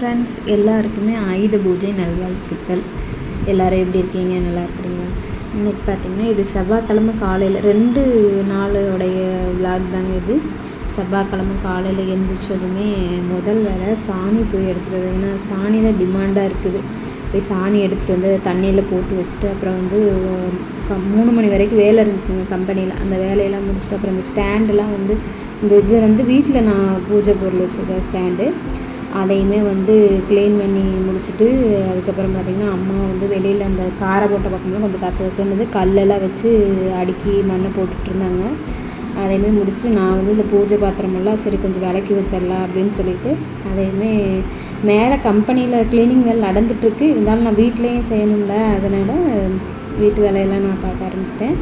Friends, எல்லாருக்குமே ஆயுத பூஜை நல்வாழ்த்துக்கள். எல்லோரும் எப்படி இருக்கீங்க? நல்லா இருக்கிறீங்களா? இன்றைக்கி பார்த்திங்கன்னா இது செவ்வாய்க்கிழமை காலையில் 2 நாளுடைய விளாக் தாங்க இது. செவ்வாய்க்கிழமை காலையில் எழுந்திரிச்சதுமே முதல் வேலை சாணி போய் எடுத்துகிட்டு வருது. ஏன்னா சாணி தான் டிமாண்டாக இருக்குது. போய் சாணி எடுத்துகிட்டு வந்து தண்ணியில் போட்டு வச்சுட்டு அப்புறம் வந்து 3 மணி வரைக்கும் வேலை இருந்துச்சுங்க கம்பெனியில். அந்த வேலையெல்லாம் முடிச்சுட்டு அப்புறம் இந்த ஸ்டாண்டெலாம் வந்து இது வந்து வீட்டில் நான் பூஜை பொருள் வச்சுருக்கேன் ஸ்டாண்டு. அதையுமே வந்து க்ளீன் பண்ணி முடிச்சுட்டு அதுக்கப்புறம் பார்த்திங்கன்னா அம்மா வந்து வெளியில் அந்த காரை போட்ட பக்கம்லாம் கொஞ்சம் கசகசன்னு கல்லெல்லாம் வச்சு அடுக்கி மண்ணை போட்டுட்ருந்தாங்க. அதையுமே முடிச்சு நான் வந்து இந்த பூஜை பாத்திரமெல்லாம் சரி கொஞ்சம் விளக்கி வச்சிடலாம் அப்படின்னு சொல்லிட்டு அதையுமே மேலே கம்பெனியில் க்ளீனிங் வேலை நடந்துகிட்ருக்கு. இருந்தாலும் நான் வீட்லேயும் செய்யணும்ல, அதனால் வீட்டு வேலையெல்லாம் நான் பார்க்க ஆரம்பிச்சிட்டேன்.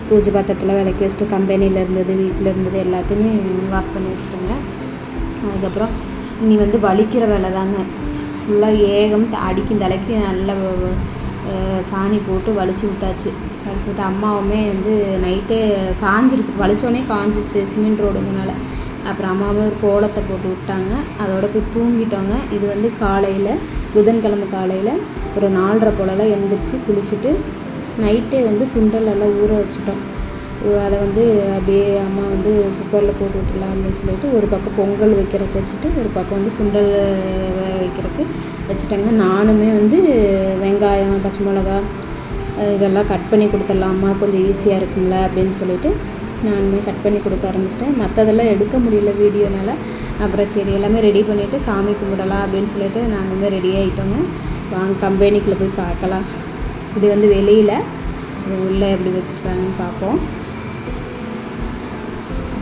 பூஜை பாத்திரத்தில் விளக்கி வச்சுட்டு கம்பெனியில் இருந்தது வீட்டில் இருந்தது எல்லாத்தையுமே வாஷ் பண்ணி வச்சுட்டேங்க. அதுக்கப்புறம் இனி வந்து வலிக்கிற வேலை தாங்க. ஃபுல்லாக ஏகம் அடிக்கும் தலைக்கு நல்லா சாணி போட்டு வலிச்சு விட்டாச்சு. வலிச்சு விட்டு அம்மாவுமே வந்து நைட்டே காஞ்சிருச்சு, வலிச்சோடனே காஞ்சிச்சு சிமெண்ட் ரோடுங்கனால. அப்புறம் அம்மாவே ஒரு கோலத்தை போட்டு விட்டாங்க. அதோட போய் தூங்கிட்டோங்க. இது வந்து காலையில் புதன்கிழமை காலையில் ஒரு 4:30 போலலாம் எழுந்திரிச்சு குளிச்சுட்டு நைட்டே வந்து சுண்டல் எல்லாம் ஊற வச்சுட்டோம். அதை வந்து அப்படியே அம்மா வந்து குக்கரில் போட்டு விட்டுலாம் அப்படின்னு சொல்லிட்டு ஒரு பக்கம் பொங்கல் வைக்கிறதுக்கு வச்சுட்டு ஒரு பக்கம் வந்து சுண்டல் வைக்கிறதுக்கு வச்சுட்டேங்க. நானுமே வந்து வெங்காயம் பச்சை மிளகா இதெல்லாம் கட் பண்ணி கொடுத்துடலாம், அம்மா கொஞ்சம் ஈஸியாக இருக்கும்ல அப்படின்னு சொல்லிட்டு நானுமே கட் பண்ணி கொடுக்க ஆரம்பிச்சிட்டேன். மற்றதெல்லாம் எடுக்க முடியல வீடியோனால். அப்புறம் சரி எல்லாமே ரெடி பண்ணிவிட்டு சாமி கும்பிடலாம் அப்படின்னு சொல்லிட்டு நானுமே ரெடி ஆகிட்டோங்க. வாங்க கம்பெனிக்குள்ளே போய் பார்க்கலாம். இது வந்து வெளியில், உள்ளே எப்படி வச்சுருக்காங்கன்னு பார்ப்போம்.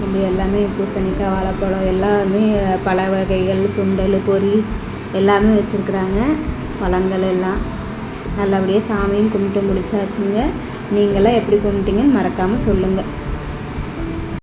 இப்படி எல்லாமே பூசணிக்காய் வாழைப்பழம் எல்லாமே பல வகைகள் சுண்டல் பொரி எல்லாமே வச்சுருக்குறாங்க. பழங்கள் எல்லாம் நல்லபடியாக சாமியும் கும்பிட்டு முடிச்சாச்சுங்க. நீங்களாம் எப்படி கும்பிட்டீங்கன்னு மறக்காமல் சொல்லுங்கள்.